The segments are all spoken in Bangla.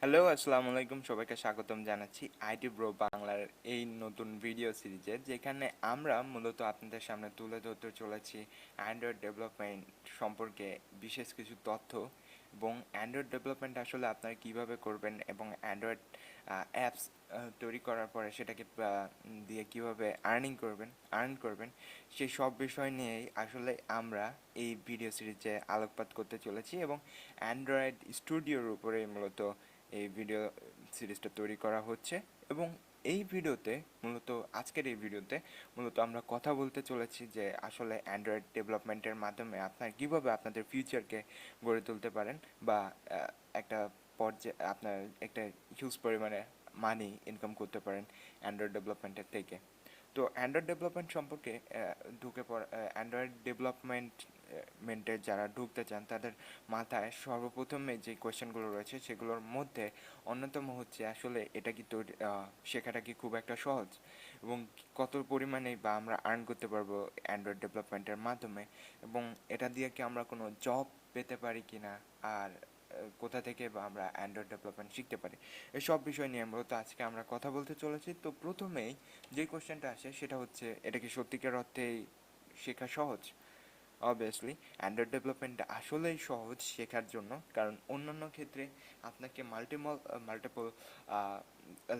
হ্যালো, আসসালামু আলাইকুম। সবাইকে স্বাগতম জানাচ্ছি আইটি ব্রো বাংলার এই নতুন ভিডিও সিরিজে, যেখানে আমরা মূলত আপনাদের সামনে তুলে ধরতে চলেছি অ্যান্ড্রয়েড ডেভেলপমেন্ট সম্পর্কে বিশেষ কিছু তথ্য এবং অ্যান্ড্রয়েড ডেভেলপমেন্ট আসলে আপনারা কীভাবে করবেন এবং অ্যান্ড্রয়েড অ্যাপস তৈরি করার পরে সেটাকে দিয়ে কীভাবে আর্ন করবেন সেই সব বিষয় নিয়েই আসলে আমরা এই ভিডিও সিরিজে আলোকপাত করতে চলেছি এবং অ্যান্ড্রয়েড স্টুডিওর উপরে মূলত এই ভিডিও সিরিজটা তৈরি করা হচ্ছে। এবং আজকের এই ভিডিওতে মূলত আমরা কথা বলতে চলেছি যে আসলে অ্যান্ড্রয়েড ডেভেলপমেন্টের মাধ্যমে আপনার কীভাবে আপনাদের ফিউচারকে গড়ে তুলতে পারেন বা একটা আপনার একটা হিউজ পরিমাণে মানি ইনকাম করতে পারেন অ্যান্ড্রয়েড ডেভেলপমেন্টের থেকে। তো অ্যান্ড্রয়েড ডেভেলপমেন্ট সম্পর্কে অ্যান্ড্রয়েড ডেভেলপমেন্টে যারা ঢুকতে চান তাদের মাথায় সর্বপ্রথমে যে কোয়েশ্চেনগুলো রয়েছে সেগুলোর মধ্যে অন্যতম হচ্ছে আসলে এটা কি শেখাটা কি খুব একটা সহজ এবং কত পরিমাণে বা আমরা আর্ন করতে পারবো অ্যান্ড্রয়েড ডেভেলপমেন্টের মাধ্যমে, এবং এটা দিয়ে কি আমরা কোনো জব পেতে পারি কি না, আর কোথা থেকে বা আমরা অ্যান্ড্রয়েড ডেভেলপমেন্ট শিখতে পারি, এসব বিষয় নিয়ে মূলত আজকে আমরা কথা বলতে চলেছি। তো প্রথমেই যে কোশ্চেনটা আসে সেটা হচ্ছে, এটা কি সত্যিকার অর্থেই শেখা সহজ? অবভিয়াসলি অ্যান্ড্রয়েড ডেভেলপমেন্ট আসলেই সহজ শেখার জন্য, কারণ অন্যান্য ক্ষেত্রে আপনাকে মাল্টিপল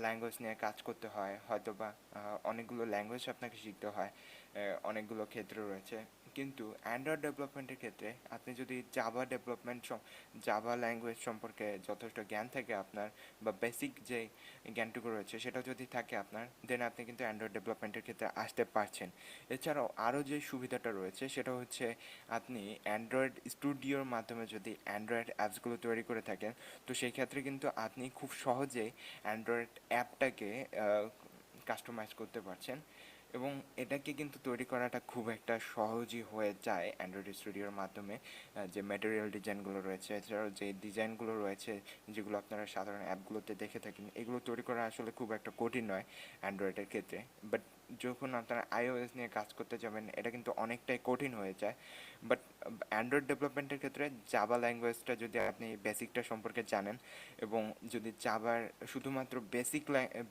ল্যাঙ্গুয়েজ নিয়ে কাজ করতে হয়, হয়তো বা অনেকগুলো ল্যাঙ্গুয়েজ আপনাকে শিখতে হয়, অনেকগুলো ক্ষেত্র রয়েছে। কিন্তু অ্যান্ড্রয়েড ডেভেলপমেন্টের ক্ষেত্রে আপনি যদি জাভা ল্যাঙ্গুয়েজ সম্পর্কে যথেষ্ট জ্ঞান থাকে আপনার, বা বেসিক যে জ্ঞানটুকু রয়েছে সেটা যদি থাকে আপনার, দেন আপনি কিন্তু অ্যান্ড্রয়েড ডেভেলপমেন্টের ক্ষেত্রে আসতে পারছেন। এছাড়াও আরও যে সুবিধাটা রয়েছে সেটা হচ্ছে, আপনি অ্যান্ড্রয়েড স্টুডিওর মাধ্যমে যদি অ্যান্ড্রয়েড অ্যাপসগুলো তৈরি করে থাকেন, তো সেই ক্ষেত্রে কিন্তু আপনি খুব সহজেই অ্যান্ড্রয়েড অ্যাপটাকে কাস্টমাইজ করতে পারছেন। এবং এটাকে কিন্তু তৈরি করাটা খুব একটা সহজই হয়ে যায় অ্যান্ড্রয়েড স্টুডিওর মাধ্যমে। যে ম্যাটেরিয়াল ডিজাইনগুলো রয়েছে, এছাড়াও যে ডিজাইনগুলো রয়েছে যেগুলো আপনারা সাধারণ অ্যাপগুলোতে দেখে থাকেন, এগুলো তৈরি করা আসলে খুব একটা কঠিন নয় অ্যান্ড্রয়েডের ক্ষেত্রে। বাট যখন আপনারা iOS নিয়ে কাজ করতে যাবেন, এটা কিন্তু অনেকটাই কঠিন হয়ে যায়। বাট অ্যান্ড্রয়েড ডেভেলপমেন্টের ক্ষেত্রে জাভা ল্যাঙ্গুয়েজটা যদি আপনি বেসিকটা সম্পর্কে জানেন, এবং যদি জাভার শুধুমাত্র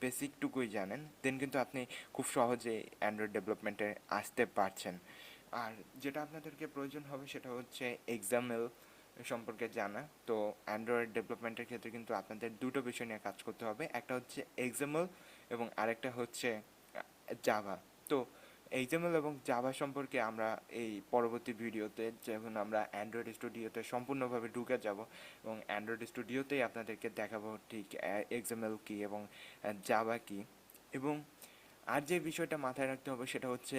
বেসিকটুকুই জানেন, দেন কিন্তু আপনি খুব সহজেই অ্যান্ড্রয়েড ডেভেলপমেন্টে আসতে পারছেন। আর যেটা আপনাদেরকে প্রয়োজন হবে সেটা হচ্ছে এক্সামেল সম্পর্কে জানা। তো অ্যান্ড্রয়েড ডেভেলপমেন্টের ক্ষেত্রে কিন্তু আপনাদের দুটো বিষয় নিয়ে কাজ করতে হবে, একটা হচ্ছে এক্সামেল এবং আরেকটা হচ্ছে জাভা। তো এইচএমএল এবং জাভা সম্পর্কে আমরা এই পরবর্তী ভিডিওতে, যখন আমরা অ্যান্ড্রয়েড স্টুডিওতে সম্পূর্ণভাবে ঢুকে যাব এবং অ্যান্ড্রয়েড স্টুডিওতেই আপনাদেরকে দেখাবো ঠিক এক্সএমএল কী এবং জাভা কী। এবং আর যে বিষয়টা মাথায় রাখতে হবে সেটা হচ্ছে,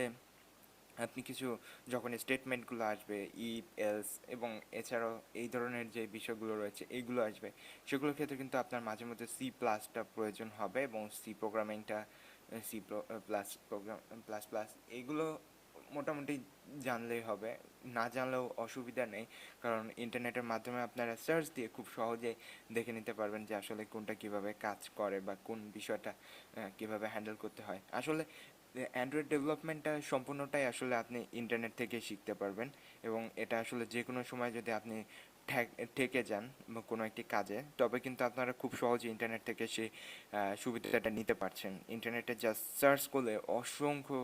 আপনি কিছু যখন স্টেটমেন্টগুলো আসবে, ইফ এলস এবং এছাড়াও এই ধরনের যে বিষয়গুলো রয়েছে এইগুলো আসবে, সেগুলোর ক্ষেত্রে কিন্তু আপনার মাঝে মধ্যে সি প্লাসটা প্রয়োজন হবে, এবং সি প্রোগ্রামিংটা, C plus program plus plus এইগুলো মোটামুটি জানলেই হবে। না জানলেও অসুবিধা নেই, কারণ ইন্টারনেটের মাধ্যমে আপনারা সার্চ দিয়ে খুব সহজে দেখে নিতে পারবেন যে আসলে কোনটা কীভাবে কাজ করে বা কোন বিষয়টা কীভাবে হ্যান্ডেল করতে হয়। আসলে অ্যান্ড্রয়েড ডেভেলপমেন্টটা সম্পূর্ণটাই আসলে আপনি ইন্টারনেট থেকে শিখতে পারবেন, এবং এটা আসলে যে কোনো সময় যদি আপনি ঠেকে যান বা কোনো একটি কাজে, তবে কিন্তু আপনারা খুব সহজে ইন্টারনেট থেকে সেই সুবিধাটা নিতে পারছেন। ইন্টারনেটে জাস্ট সার্চ করলে অসংখ্য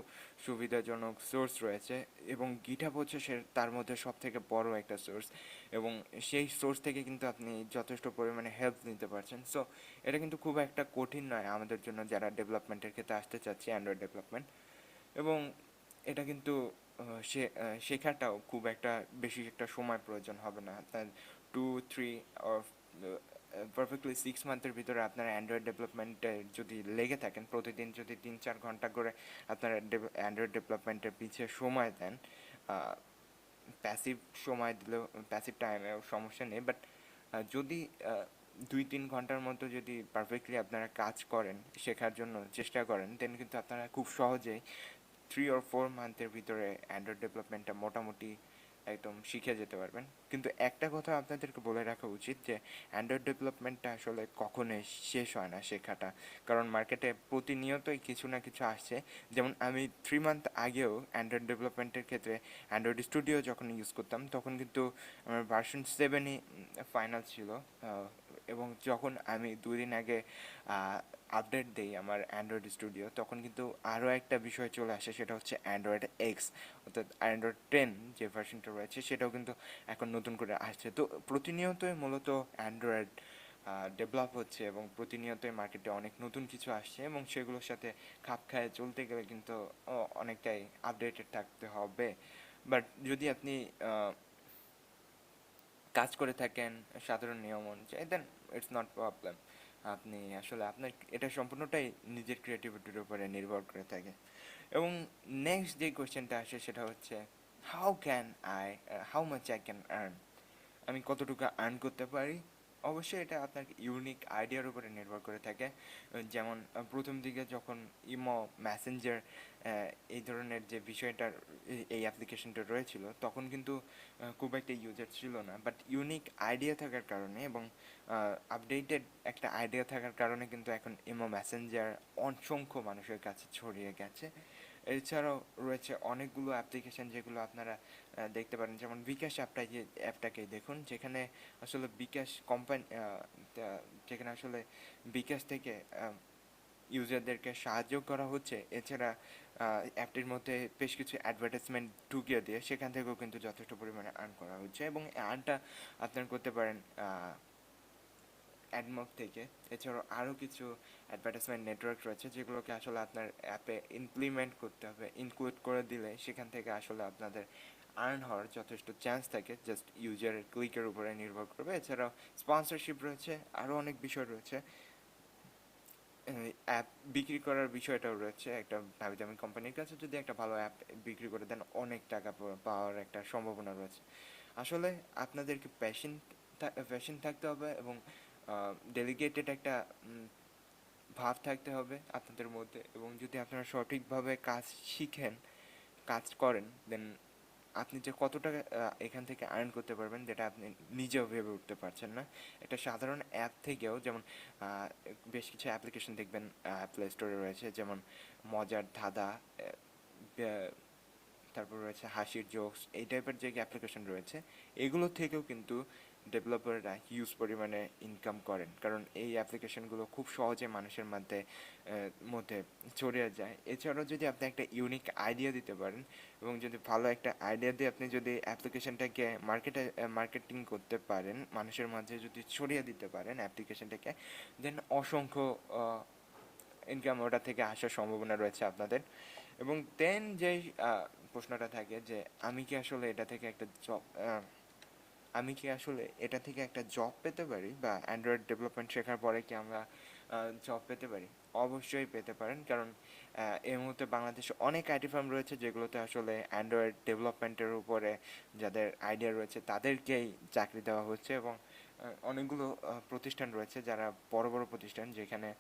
সুবিধাজনক সোর্স রয়েছে, এবং গিটহাব হচ্ছে তার মধ্যে সব থেকে বড় একটা সোর্স, এবং সেই সোর্স থেকে কিন্তু আপনি যথেষ্ট পরিমাণে হেল্প নিতে পারছেন। সো এটা কিন্তু খুব একটা কঠিন নয় আমাদের জন্য যারা ডেভেলপমেন্টের ক্ষেত্রে আসতে চাচ্ছি, অ্যান্ড্রয়েড ডেভেলপমেন্ট। এবং এটা কিন্তু শেখাটাও খুব একটা বেশি একটা সময় প্রয়োজন হবে না। আপনার 2-3 অর পারফেক্টলি 6 মান্থের ভিতরে আপনার অ্যান্ড্রয়েড ডেভেলপমেন্টে যদি লেগে থাকেন, প্রতিদিন যদি 3-4 ঘন্টা করে আপনারা অ্যান্ড্রয়েড ডেভেলপমেন্টের পিছিয়ে সময় দেন, প্যাসিভ সময় দিলেও, প্যাসিভ টাইমেও সমস্যা নেই, বাট যদি 2-3 ঘন্টার মতো যদি পারফেক্টলি আপনারা কাজ করেন, শেখার জন্য চেষ্টা করেন, দেন কিন্তু আপনারা খুব সহজেই 3 or 4 মান্থের ভিতরে অ্যান্ড্রয়েড ডেভেলপমেন্টটা মোটামুটি একদম শিখে যেতে পারবেন। কিন্তু একটা কথা আপনাদেরকে বলে রাখা উচিত যে অ্যান্ড্রয়েড ডেভেলপমেন্টটা আসলে কখনোই শেষ হয় না শেখাটা, কারণ মার্কেটে প্রতিনিয়তই কিছু না কিছু আসছে। যেমন আমি 3 মান্থ আগেও অ্যান্ড্রয়েড ডেভেলপমেন্টের ক্ষেত্রে অ্যান্ড্রয়েড স্টুডিও যখন ইউজ করতাম, তখন কিন্তু আমার ভার্সন 7ই ফাইনাল ছিল এবং যখন আমি 2 দিন আগে আপডেট দিই আমার অ্যান্ড্রয়েড স্টুডিও, তখন কিন্তু আরও একটা বিষয় চলে আসে, সেটা হচ্ছে অ্যান্ড্রয়েড এক্স, অর্থাৎ অ্যান্ড্রয়েড 10 যে ভার্সনটা রয়েছে সেটাও কিন্তু এখন নতুন করে আসছে। তো প্রতিনিয়তই মূলত অ্যান্ড্রয়েড ডেভেলপ হচ্ছে এবং প্রতিনিয়তই মার্কেটে অনেক নতুন কিছু আসছে, এবং সেগুলোর সাথে খাপ খায় চলতে গেলে কিন্তু অনেকটাই আপডেটেড থাকতে হবে। বাট যদি আপনি কাজ করে থাকেন সাধারণ নিয়ম অনুযায়ী, দেন ইটস নট প্রবলেম। আপনি আসলে আপনার এটা সম্পূর্ণটাই নিজের ক্রিয়েটিভিটির উপরে নির্ভর করে থাকে। এবং নেক্সট যে কোয়েশ্চেনটা আসে সেটা হচ্ছে, how can I how much I can earn, আমি কতটুকু আর্ন করতে পারি। অবশ্যই এটা আপনার ইউনিক আইডিয়ার উপরে নির্ভর করে থাকে। যেমন প্রথম দিকে যখন ইমো, মেসেঞ্জার এই ধরনের যে বিষয়টা, এই অ্যাপ্লিকেশনটা রয়েছিল, তখন কিন্তু খুব একটা ইউজার ছিল না। বাট ইউনিক আইডিয়া থাকার কারণে এবং আপডেটেড একটা আইডিয়া থাকার কারণে কিন্তু এখন ইমো, মেসেঞ্জার অসংখ্য মানুষের কাছে ছড়িয়ে গেছে। এছাড়াও রয়েছে অনেকগুলো অ্যাপ্লিকেশন যেগুলো আপনারা দেখতে পারেন, যেমন বিকাশ অ্যাপটাকেই দেখুন, যেখানে আসলে বিকাশ কোম্পানি, যেখানে আসলে বিকাশ থেকে ইউজারদেরকে সাহায্য করা হচ্ছে। এছাড়া অ্যাপটির মধ্যে বেশ কিছু অ্যাডভার্টাইজমেন্ট ঢুকিয়ে দিয়ে সেখান থেকেও কিন্তু যথেষ্ট পরিমাণে আর্ন করা হচ্ছে, এবং আর্নটা আপনার করতে পারেন অ্যাডমক থেকে। এছাড়াও আরও কিছু অ্যাডভার্টাইজমেন্ট নেটওয়ার্ক রয়েছে যেগুলোকে আসলে আপনার অ্যাপে ইমপ্লিমেন্ট করতে হবে, ইনক্লুড করে দিলে সেখান থেকে আসলে আপনাদের আর্ন হওয়ার যথেষ্ট চান্স থাকে, জাস্ট ইউজারের ক্লিকের উপরে নির্ভর করবে। এছাড়াও স্পন্সরশিপ রয়েছে, আরও অনেক বিষয় রয়েছে, অ্যাপ বিক্রি করার বিষয়টাও রয়েছে। একটা নামি দামি কোম্পানির কাছে যদি একটা ভালো অ্যাপ বিক্রি করে দেন, অনেক টাকা পাওয়ার একটা সম্ভাবনা রয়েছে। আসলে আপনাদেরকে প্যাশন থাকতে হবে এবং ডেলিগেটেড একটা ভাব থাকতে হবে আপনাদের মধ্যে, এবং যদি আপনারা সঠিকভাবে কাজ শিখেন, কাজ করেন, দেন আপনি যে কত টাকা এখান থেকে আর্ন করতে পারবেন, যেটা আপনি নিজেও ভেবে উঠতে পারছেন না। একটা সাধারণ অ্যাপ থেকেও, যেমন বেশ কিছু অ্যাপ্লিকেশন দেখবেন প্লে স্টোরে রয়েছে, যেমন মজার ধাঁধা, তারপর রয়েছে হাসির জোকস, এই টাইপের যে অ্যাপ্লিকেশন রয়েছে, এগুলো থেকেও কিন্তু ডেভেলপাররা হিউজ পরিমাণে ইনকাম করেন, কারণ এই অ্যাপ্লিকেশনগুলো খুব সহজে মানুষের মধ্যে ছড়িয়ে যায়। এছাড়াও যদি আপনি একটা ইউনিক আইডিয়া দিতে পারেন, এবং যদি ভালো একটা আইডিয়া দিয়ে আপনি যদি অ্যাপ্লিকেশনটাকে মার্কেটিং করতে পারেন, মানুষের মাঝে যদি ছড়িয়ে দিতে পারেন অ্যাপ্লিকেশনটাকে, দেন অসংখ্য ইনকাম ওটা থেকে আসার সম্ভাবনা রয়েছে আপনাদের। এবং দেন যেই প্রশ্নটা থাকে যে, আমি কি আসলে এটা থেকে একটা জব আমি কি আসলে এটা থেকে একটা জব পেতে পারি, বা অ্যান্ড্রয়েড ডেভেলপমেন্ট শেখার পরে কি আমরা জব পেতে পারি? অবশ্যই পেতে পারেন, কারণ এই মুহূর্তে বাংলাদেশে অনেক আইটি ফার্ম রয়েছে যেগুলোতে আসলে অ্যান্ড্রয়েড ডেভেলপমেন্টের উপরে যাদের আইডিয়া রয়েছে তাদেরকেই চাকরি দেওয়া হচ্ছে, এবং অনেকগুলো প্রতিষ্ঠান রয়েছে যারা বড় বড় প্রতিষ্ঠান, যেখানে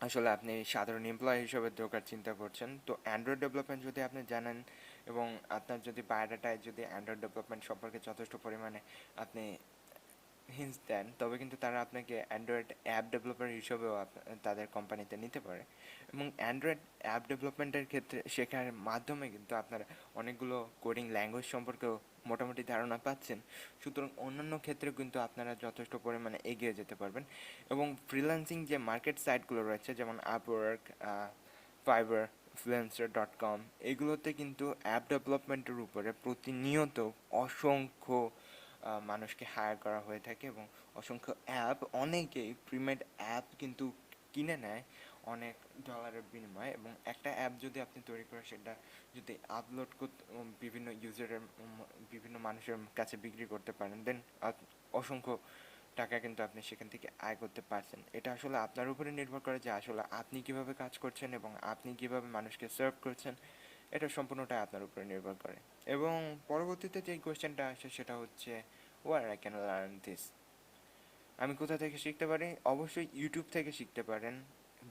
আসলে আপনি সাধারণ এমপ্লয়ি হিসেবে ঢোকার চিন্তা করছেন। তো অ্যান্ড্রয়েড ডেভেলপমেন্ট যদি আপনি জানেন, এবং আপনার যদি বায়োডাটায় যদি অ্যান্ড্রয়েড ডেভেলপমেন্ট সম্পর্কে যথেষ্ট পরিমাণে আপনি হিন্টস দেন, তবে কিন্তু তারা আপনাকে অ্যান্ড্রয়েড অ্যাপ ডেভেলপার হিসেবেও তাদের কোম্পানিতে নিতে পারে। এবং অ্যান্ড্রয়েড অ্যাপ ডেভেলপমেন্টের ক্ষেত্রে শেখার মাধ্যমে কিন্তু আপনারা অনেকগুলো কোডিং ল্যাঙ্গুয়েজ সম্পর্কেও মোটামুটি ধারণা পাচ্ছেন। সুতরাং অন্যান্য ক্ষেত্রে কিন্তু আপনারা যথেষ্ট পরিমাণে এগিয়ে যেতে পারবেন। এবং ফ্রিল্যান্সিং যে মার্কেট সাইটগুলো রয়েছে, যেমন আপওয়ার্ক, ফাইবার, ফ্রিল্যান্সার.com, এগুলোতে কিন্তু অ্যাপ ডেভেলপমেন্টের উপরে প্রতিনিয়ত অসংখ্য মানুষকে হায়ার করা হয়ে থাকে, এবং অসংখ্য অ্যাপ, অনেকেই প্রিমেড অ্যাপ কিন্তু কিনে নেয় অনেক ডলারের বিনিময়ে। এবং একটা অ্যাপ যদি আপনি তৈরি করে সেটা যদি আপলোড করতে বিভিন্ন মানুষের কাছে বিক্রি করতে পারেন, দেন অসংখ্য টাকা কিন্তু আপনি সেখান থেকে আয় করতে পারছেন। এটা আসলে আপনার উপরে নির্ভর করে যে আসলে আপনি কিভাবে কাজ করছেন এবং আপনি কিভাবে মানুষকে সার্ভ করছেন, এটা সম্পূর্ণটাই আপনার উপরে নির্ভর করে। এবং পরবর্তীতে যে কোয়েশ্চেনটা আসে সেটা হচ্ছে, where I can learn this, আমি কোথা থেকে শিখতে পারি? অবশ্যই ইউটিউব থেকে শিখতে পারেন।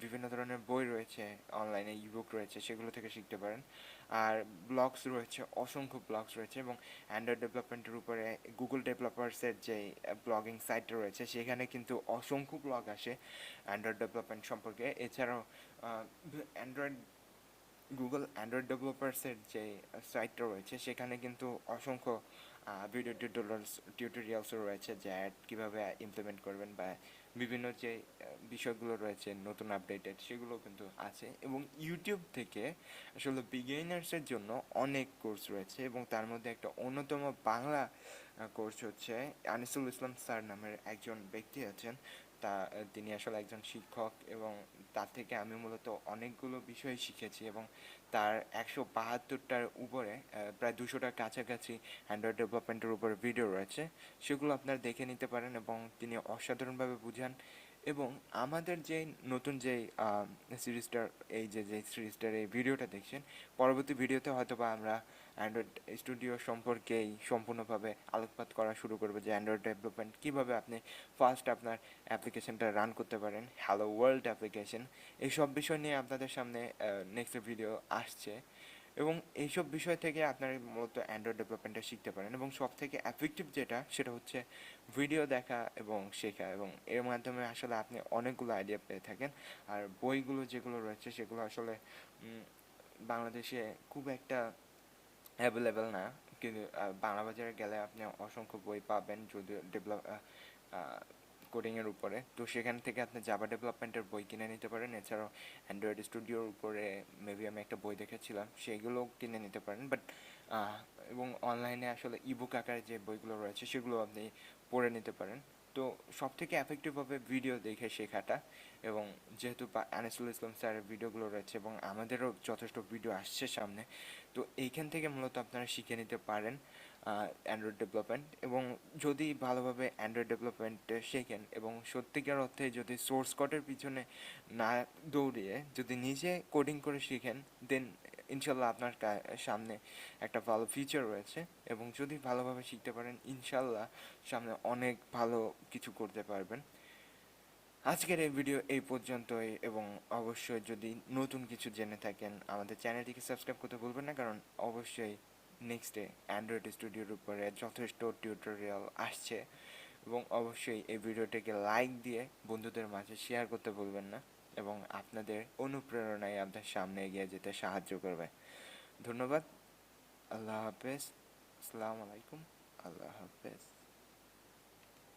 বিভিন্ন ধরনের বই রয়েছে, অনলাইনে ইবুক রয়েছে, সেগুলো থেকে শিখতে পারেন। আর ব্লগস রয়েছে, অসংখ্য ব্লগস রয়েছে, এবং অ্যান্ড্রয়েড ডেভেলপমেন্টের উপরে গুগল ডেভেলপার্সের যে ব্লগিং সাইট রয়েছে, সেখানে কিন্তু অসংখ্য ব্লগ আসে অ্যান্ড্রয়েড ডেভেলপমেন্ট সম্পর্কে। এছাড়াও অ্যান্ড্রয়েড অ্যান্ড্রয়েড ডেভেলপার্সের যে সাইটটা রয়েছে, সেখানে কিন্তু অসংখ্য ভিডিও টিউটোরিয়ালসও রয়েছে যে অ্যাড কীভাবে ইমপ্লিমেন্ট করবেন, বা বিভিন্ন যে বিষয়গুলো রয়েছে নতুন আপডেটেড সেগুলো কিন্তু আছে। এবং ইউটিউব থেকে আসলে বিগিনার্সের জন্য অনেক কোর্স রয়েছে, এবং তার মধ্যে একটা অন্যতম বাংলা কোর্স হচ্ছে আনিসুল ইসলাম স্যার নামের একজন ব্যক্তি আছেন। তিনি আসলে একজন শিক্ষক, এবং তার থেকে আমি মূলত অনেকগুলো বিষয় শিখেছি। এবং তার 172টার উপরে প্রায় 200টার কাছাকাছি অ্যান্ড্রয়েড ডেভেলপমেন্টের উপরে ভিডিও রয়েছে, সেগুলো আপনারা দেখে নিতে পারেন। এবং তিনি অসাধারণভাবে বুঝান। এবং আমাদের যে নতুন যে সিরিজটার, যে সিরিজটার এই ভিডিওটা দেখছেন, পরবর্তী ভিডিওতে হয়তো বা আমরা অ্যান্ড্রয়েড স্টুডিও সম্পর্কেই সম্পূর্ণভাবে আলোকপাত করা শুরু করবো, যে অ্যান্ড্রয়েড ডেভেলপমেন্ট কীভাবে আপনি ফার্স্ট আপনার অ্যাপ্লিকেশনটা রান করতে পারেন, হ্যালো ওয়ার্ল্ড অ্যাপ্লিকেশন। এইসব বিষয় নিয়ে আপনাদের সামনে নেক্সট ভিডিও আসছে। এবং এইসব বিষয় থেকে আপনারা মূলত অ্যান্ড্রয়েড ডেভেলপমেন্টটা শিখতে পারেন। এবং সব থেকে এফেক্টিভ যেটা, সেটা হচ্ছে ভিডিও দেখা এবং শেখা, এবং এর মাধ্যমে আসলে আপনি অনেকগুলো আইডিয়া পেয়ে থাকেন। আর বইগুলো যেগুলো রয়েছে সেগুলো আসলে বাংলাদেশে খুব একটা অ্যাভেলেবেল না, কিন্তু বাংলা বাজারে গেলে আপনি অসংখ্য বই পাবেন যদিও কোডিংয়ের উপরে। তো সেখান থেকে আপনি জাভা ডেভেলপমেন্টের বই কিনে নিতে পারেন। এছাড়াও অ্যান্ড্রয়েড স্টুডিওর উপরে মেবি আমি একটা বই দেখেছিলাম, সেগুলো কিনে নিতে পারেন। বাট এবং অনলাইনে আসলে ইবুক আকারে যে বইগুলো রয়েছে সেগুলো আপনি পড়ে নিতে পারেন। তো সব থেকে এফেক্টিভ হবে ভিডিও দেখে শেখাটা। এবং যেহেতু আনিসুল ইসলাম স্যারের ভিডিওগুলো রয়েছে, এবং আমাদেরও যথেষ্ট ভিডিও আসছে সামনে, তো এইখান থেকে মূলত আপনারা শিখে নিতে পারেন অ্যান্ড্রয়েড ডেভেলপমেন্ট। এবং যদি ভালোভাবে অ্যান্ড্রয়েড ডেভেলপমেন্ট শেখেন, এবং সত্যিকার অর্থে যদি সোর্স কোডের পিছনে না দৌড়িয়ে যদি নিজে কোডিং করে শিখেন, দেন ইনশাল্লাহ আপনার সামনে একটা ভালো ফিউচার রয়েছে। এবং যদি ভালোভাবে শিখতে পারেন, ইনশাল্লাহ সামনে অনেক ভালো কিছু করতে পারবেন। আজকের এই ভিডিও এই পর্যন্তই। এবং অবশ্যই যদি নতুন কিছু জেনে থাকেন, আমাদের চ্যানেলটিকে সাবস্ক্রাইব করতে ভুলবেন না, কারণ অবশ্যই নেক্সটে অ্যান্ড্রয়েড স্টুডিওর উপরে যথেষ্ট টিউটোরিয়াল আসছে। এবং অবশ্যই এই ভিডিওটিকে লাইক দিয়ে বন্ধুদের মাঝে শেয়ার করতে ভুলবেন না, এবং আপনাদের অনুপ্রেরণায় আপনার সামনে এগিয়ে যেতে সাহায্য করবে। ধন্যবাদ। আল্লাহ হাফেজ। আসসালামু আলাইকুম। আল্লাহ হাফেজ।